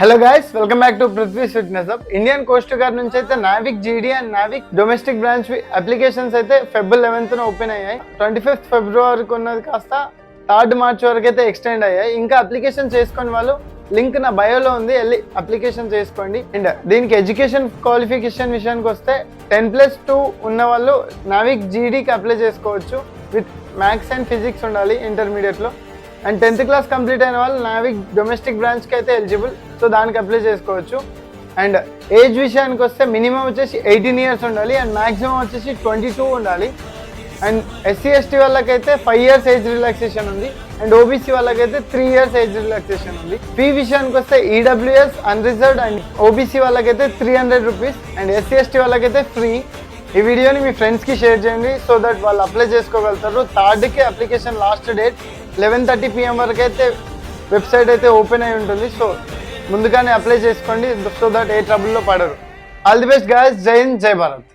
Hello guys, welcome back to Prithvi's fitness hub. Indian coast guard నుంచి అయితే నావిక్ జీడీ and Navik domestic branch applications అయితే February 11th open అయ్యాయి. 25th ఫిబ్రవరికి ఉన్నది కాస్త 3rd March వరకు అయితే ఎక్స్టెండ్ అయ్యాయి. ఇంకా అప్లికేషన్ చేసుకుని వాళ్ళు లింక్ నా బయోలో ఉంది, వెళ్ళి అప్లికేషన్ చేసుకోండి. అండ్ దీనికి ఎడ్యుకేషన్ క్వాలిఫికేషన్ విషయానికి వస్తే 10+2 ఉన్న వాళ్ళు నావిక్ జీడీకి అప్లై చేసుకోవచ్చు. విత్ మ్యాథ్స్ అండ్ ఫిజిక్స్ ఉండాలి ఇంటర్మీడియట్లో. అండ్ 10th క్లాస్ కంప్లీట్ అయిన వాళ్ళు నావిక్ డొమెస్టిక్ బ్రాంచ్కి అయితే ఎలిజిబుల్, సో దానికి అప్లై చేసుకోవచ్చు. అండ్ ఏజ్ విషయానికి వస్తే మినిమం వచ్చేసి 18 years ఉండాలి అండ్ మ్యాక్సిమం వచ్చేసి 22 ఉండాలి. అండ్ SC/ST వాళ్ళకైతే 5 years ఏజ్ రిలాక్సేషన్ ఉంది అండ్ OBC వాళ్ళకైతే 3 years ఏజ్ రిలాక్సేషన్ ఉంది. ఫీ విషయానికి వస్తే EWS అన్రిజర్వ్డ్ అండ్ OBC వాళ్ళకైతే 300 rupees అండ్ SC/ST వాళ్ళకైతే ఫ్రీ. ఈ వీడియోని మీ ఫ్రెండ్స్కి షేర్ చేయండి సో దట్ వాళ్ళు అప్లై చేసుకోగలుగుతారు. 3rd application last date 11:30 PM వరకు అయితే వెబ్సైట్ అయితే ఓపెన్ అయి ఉంటుంది. సో ముందుగానే అప్లై చేసుకోండి సో దట్ ఏ ట్రబుల్లో పడరు. All the best guys. జై హింద్, జై భారత్.